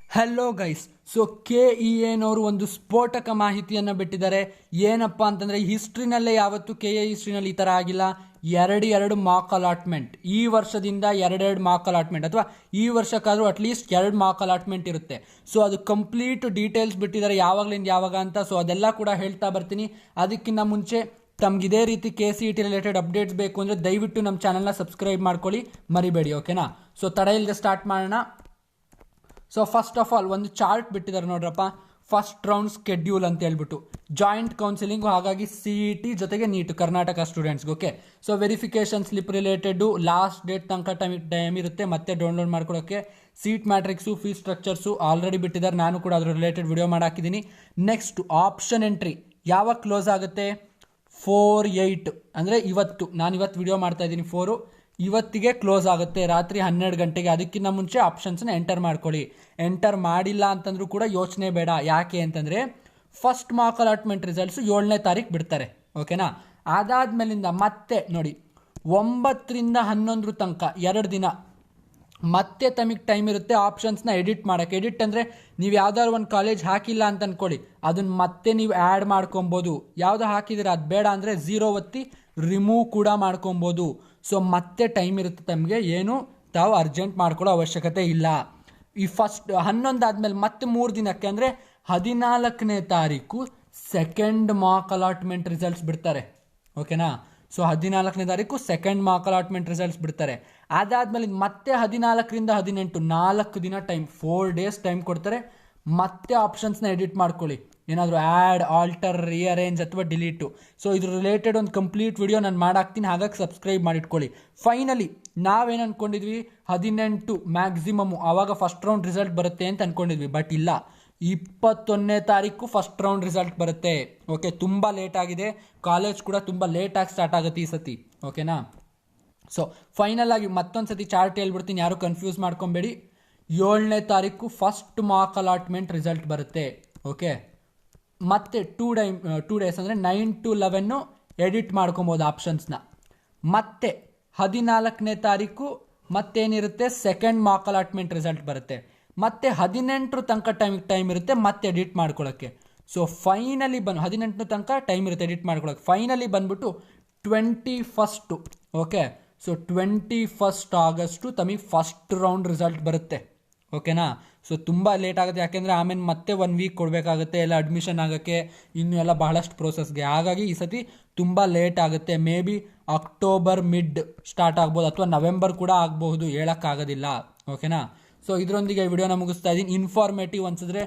Hello guys. So KEAನವರು ಒಂದು ಸ್ಫೋಟಕ ಮಾಹಿತಿಯನ್ನು ಬಿಟ್ಟಿದ್ದಾರೆ. ಏನಪ್ಪ ಅಂತಂದರೆ ಹಿಸ್ಟ್ರಿನಲ್ಲೇ ಯಾವತ್ತು KE ಹಿಸ್ಟ್ರಿನಲ್ಲಿ ಈ ಥರ ಆಗಿಲ್ಲ. ಎರಡು ಮಾಕ್ ಅಲಾಟ್ಮೆಂಟ್ ಈ ವರ್ಷದಿಂದ ಎರಡು ಮಾಕ್ ಅಲಾಟ್ಮೆಂಟ್, ಅಥವಾ ಈ ವರ್ಷಕ್ಕಾದರೂ ಅಟ್ಲೀಸ್ಟ್ 2 ಮಾಕ್ ಅಲಾಟ್ಮೆಂಟ್ ಇರುತ್ತೆ. ಸೊ ಅದು ಕಂಪ್ಲೀಟ್ ಡೀಟೇಲ್ಸ್ ಬಿಟ್ಟಿದ್ದಾರೆ, ಯಾವಾಗಲಿಂದ ಯಾವಾಗ ಅಂತ. ಸೊ ಅದೆಲ್ಲ ಕೂಡ ಹೇಳ್ತಾ ಬರ್ತೀನಿ. ಅದಕ್ಕಿಂತ ಮುಂಚೆ ತಮ್ಗೆ ಇದೇ ರೀತಿ KCET ರಿಲೇಟೆಡ್ ಅಪ್ಡೇಟ್ಸ್ ಬೇಕು ಅಂದರೆ ದಯವಿಟ್ಟು ನಮ್ಮ ಚಾನಲ್ನ ಸಬ್ಸ್ಕ್ರೈಬ್ ಮಾಡ್ಕೊಳ್ಳಿ, ಮರಿಬೇಡಿ. ಓಕೆನಾ? ಸೊ ತಡ ಇಲ್ಲದೆ ಸ್ಟಾರ್ಟ್ ಮಾಡೋಣ. ಸೊ ಫಸ್ಟ್ ಆಫ್ ಆಲ್ ಒಂದು ಚಾರ್ಟ್ ಬಿಟ್ಟಿದ್ದಾರೆ ನೋಡ್ರಪ್ಪ, ಫಸ್ಟ್ ರೌಂಡ್ ಸ್ಕೆಡ್ಯೂಲ್ ಅಂತ ಹೇಳ್ಬಿಟ್ಟು. ಜಾಯಿಂಟ್ ಕೌನ್ಸಿಲಿಂಗು, ಹಾಗಾಗಿ CET ಜೊತೆಗೆ ನೀಟ್ ಕರ್ನಾಟಕ ಸ್ಟೂಡೆಂಟ್ಸ್ಗೆ. Okay, so verification slip related last date ತನಕ ಟೈಮ್ ಇರುತ್ತೆ ಮತ್ತೆ ಡೌನ್ಲೋಡ್ ಮಾಡ್ಕೊಳ್ಳೋಕ್ಕೆ. Seat matrix, fees structures already ಬಿಟ್ಟಿದ್ದಾರೆ, ನಾನು ಕೂಡ ಅದ್ರ ರಿಲೇಟೆಡ್ ವಿಡಿಯೋ ಮಾಡಾಕಿದ್ದೀನಿ. ನೆಕ್ಸ್ಟ್ ಆಪ್ಷನ್ ಎಂಟ್ರಿ ಯಾವಾಗ ಕ್ಲೋಸ್ ಆಗುತ್ತೆ? 4/8 ಅಂದರೆ ಇವತ್ತು. ನಾನು ಇವತ್ತು ವಿಡಿಯೋ ಮಾಡ್ತಾ ಇದ್ದೀನಿ 4 ಇವತ್ತಿಗೆ ಕ್ಲೋಸ್ ಆಗುತ್ತೆ, ರಾತ್ರಿ 12 ಗಂಟೆಗೆ. ಅದಕ್ಕಿಂತ ಮುಂಚೆ ಆಪ್ಷನ್ಸ್ನ ಎಂಟರ್ ಮಾಡ್ಕೊಳ್ಳಿ. ಎಂಟರ್ ಮಾಡಿಲ್ಲ ಅಂತಂದ್ರೂ ಕೂಡ ಯೋಚನೆ ಬೇಡ. ಯಾಕೆ ಅಂತಂದರೆ ಫಸ್ಟ್ ಮಾರ್ಕ್ ಅಲಾಟ್ಮೆಂಟ್ ರಿಸಲ್ಟ್ಸು 7ನೇ ತಾರೀಕು ಬಿಡ್ತಾರೆ. ಓಕೆನಾ? ಅದಾದ್ಮೇಲಿಂದ ಮತ್ತೆ ನೋಡಿ 9ರಿಂದ 11 ತನಕ 2 ದಿನ ಮತ್ತೆ ತಮಗೆ ಟೈಮ್ ಇರುತ್ತೆ ಆಪ್ಷನ್ಸ್ನ ಎಡಿಟ್ ಮಾಡೋಕ್ಕೆ. ಎಡಿಟ್ ಅಂದರೆ ನೀವು ಯಾವ್ದಾದ್ರು ಒಂದು ಕಾಲೇಜ್ ಹಾಕಿಲ್ಲ ಅಂತ ಅಂದ್ಕೊಳ್ಳಿ, ಅದನ್ನು ಮತ್ತೆ ನೀವು ಆ್ಯಡ್ ಮಾಡ್ಕೊಬೋದು. ಯಾವುದು ಹಾಕಿದ್ರೆ ಅದು ಬೇಡ ಅಂದರೆ 0 ಒತ್ತಿ ರಿಮೂವ್ ಕೂಡ ಮಾಡ್ಕೊಬೋದು. ಸೊ ಮತ್ತೆ ಟೈಮ್ ಇರುತ್ತೆ ತಮಗೆ, ಏನು ತಾವು ಅರ್ಜೆಂಟ್ ಮಾಡ್ಕೊಳ್ಳೋ ಅವಶ್ಯಕತೆ ಇಲ್ಲ. ಈ ಫಸ್ಟ್ 11 ಆದಮೇಲೆ ಮತ್ತೆ 3 ದಿನಕ್ಕೆ ಅಂದರೆ 14ನೇ ತಾರೀಕು ಸೆಕೆಂಡ್ ಮಾರ್ಕ್ ಅಲಾಟ್ಮೆಂಟ್ ರಿಸಲ್ಟ್ಸ್ ಬಿಡ್ತಾರೆ. ಓಕೆನಾ? ಸೊ 14ನೇ ತಾರೀಕು ಸೆಕೆಂಡ್ ಮಾರ್ಕ್ ಅಲಾಟ್ಮೆಂಟ್ ರಿಸಲ್ಟ್ಸ್ ಬಿಡ್ತಾರೆ. ಅದಾದ್ಮೇಲೆ ಮತ್ತೆ 14ರಿಂದ 18 4 ದಿನ ಟೈಮ್, 4 ಡೇಸ್ ಟೈಮ್ ಕೊಡ್ತಾರೆ. ಮತ್ತೆ ಆಪ್ಷನ್ಸ್ನ ಎಡಿಟ್ ಮಾಡ್ಕೊಳ್ಳಿ, ಏನಾದರೂ ಆ್ಯಡ್, ಆಲ್ಟರ್, ರಿಅರೇಂಜ್ ಅಥವಾ ಡಿಲೀಟು. ಸೊ ಇದ್ರ ರಿಲೇಟೆಡ್ ಒಂದು ಕಂಪ್ಲೀಟ್ ವಿಡಿಯೋ ನಾನು ಮಾಡಾಕ್ತೀನಿ, ಹಾಗಾಗಿ ಸಬ್ಸ್ಕ್ರೈಬ್ ಮಾಡಿಟ್ಕೊಳ್ಳಿ. ಫೈನಲಿ ನಾವೇನು ಅಂದ್ಕೊಂಡಿದ್ವಿ, 18 ಮ್ಯಾಕ್ಸಿಮಮ್ಮು ಆವಾಗ ಫಸ್ಟ್ ರೌಂಡ್ ರಿಸಲ್ಟ್ ಬರುತ್ತೆ ಅಂತ ಅಂದ್ಕೊಂಡಿದ್ವಿ. ಬಟ್ ಇಲ್ಲ, 21ನೇ ತಾರೀಕು ಫಸ್ಟ್ ರೌಂಡ್ ರಿಸಲ್ಟ್ ಬರುತ್ತೆ. ಓಕೆ, ತುಂಬ ಲೇಟ್ ಆಗಿದೆ. ಕಾಲೇಜ್ ಕೂಡ ತುಂಬ ಲೇಟಾಗಿ ಸ್ಟಾರ್ಟ್ ಆಗುತ್ತೆ ಈ ಸತಿ. ಓಕೆನಾ? ಸೊ ಫೈನಲ್ ಆಗಿ ಮತ್ತೊಂದು ಸತಿ ಚಾರ್ಟ್ ಹೇಳ್ಬಿಡ್ತೀನಿ, ಯಾರು ಕನ್ಫ್ಯೂಸ್ ಮಾಡ್ಕೊಬೇಡಿ. 7ನೇ ತಾರೀಕು ಫಸ್ಟ್ ಮಾರ್ಕ್ ಅಲಾಟ್ಮೆಂಟ್ ರಿಸಲ್ಟ್ ಬರುತ್ತೆ. ಓಕೆ, ಮತ್ತೆ 2 ಡೇಸ್ ಅಂದರೆ 9 to 11 ಎಡಿಟ್ ಮಾಡ್ಕೊಬೋದು ಆಪ್ಷನ್ಸ್ನ. ಮತ್ತೆ 14ನೇ ತಾರೀಕು ಮತ್ತೇನಿರುತ್ತೆ, ಸೆಕೆಂಡ್ ಮಾರ್ಕ್ ಅಲಾಟ್ಮೆಂಟ್ ರಿಸಲ್ಟ್ ಬರುತ್ತೆ. ಮತ್ತೆ 18 ತನಕ ಟೈಮ್ ಇರುತ್ತೆ ಮತ್ತೆ ಎಡಿಟ್ ಮಾಡ್ಕೊಳ್ಳೋಕ್ಕೆ. ಸೊ ಫೈನಲಿ 18 ತನಕ ಟೈಮ್ ಇರುತ್ತೆ ಎಡಿಟ್ ಮಾಡ್ಕೊಳ್ಳೋಕೆ. ಫೈನಲಿ ಬಂದ್ಬಿಟ್ಟು 21. ಓಕೆ, ಸೊ 21 ಆಗಸ್ಟು ತಮಗೆ ಫಸ್ಟ್ ರೌಂಡ್ ರಿಸಲ್ಟ್ ಬರುತ್ತೆ. ಓಕೆನಾ? ಸೊ ತುಂಬ ಲೇಟ್ ಆಗುತ್ತೆ, ಯಾಕೆಂದರೆ ಆಮೇಲೆ ಮತ್ತೆ 1 ವೀಕ್ ಕೊಡಬೇಕಾಗುತ್ತೆ ಎಲ್ಲ ಅಡ್ಮಿಷನ್ ಆಗೋಕ್ಕೆ, ಇನ್ನೂ ಎಲ್ಲ ಬಹಳಷ್ಟು ಪ್ರೋಸೆಸ್ಗೆ. ಹಾಗಾಗಿ ಈ ಸತಿ ತುಂಬ ಲೇಟ್ ಆಗುತ್ತೆ. May be October mid start ಆಗ್ಬೋದು ಅಥವಾ ನವೆಂಬರ್ ಕೂಡ ಆಗಬಹುದು, ಹೇಳೋಕ್ಕಾಗೋದಿಲ್ಲ. ಓಕೆನಾ? ಸೊ ಇದರೊಂದಿಗೆ ವಿಡಿಯೋನ ಮುಗಿಸ್ತಾ ಇದ್ದೀನಿ. ಇನ್ಫಾರ್ಮೇಟಿವ್ ಅನ್ಸಿದ್ರೆ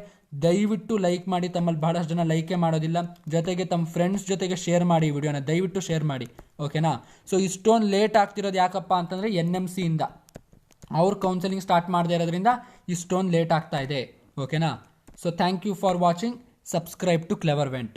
ದಯವಿಟ್ಟು ಲೈಕ್ ಮಾಡಿ, ತಮ್ಮಲ್ಲಿ ಬಹಳಷ್ಟು ಜನ ಲೈಕೇ ಮಾಡೋದಿಲ್ಲ. ಜೊತೆಗೆ ತಮ್ಮ ಫ್ರೆಂಡ್ಸ್ ಜೊತೆಗೆ ಶೇರ್ ಮಾಡಿ, ವಿಡಿಯೋನ ದಯವಿಟ್ಟು ಶೇರ್ ಮಾಡಿ. ಓಕೆನಾ? ಸೊ ಇಷ್ಟೊಂದು ಲೇಟ್ ಆಗ್ತಿರೋದು ಯಾಕಪ್ಪ ಅಂತಂದರೆ NMC ಇಂದ ಅವ್ರ ಕೌನ್ಸಿಲಿಂಗ್ ಸ್ಟಾರ್ಟ್ ಮಾಡದೇ ಇರೋದ್ರಿಂದ ಇಷ್ಟೊಂದು ಲೇಟ್ ಆಗ್ತಾ ಇದೆ. ಓಕೆನಾ? So thank you for watching. Subscribe to clever vent.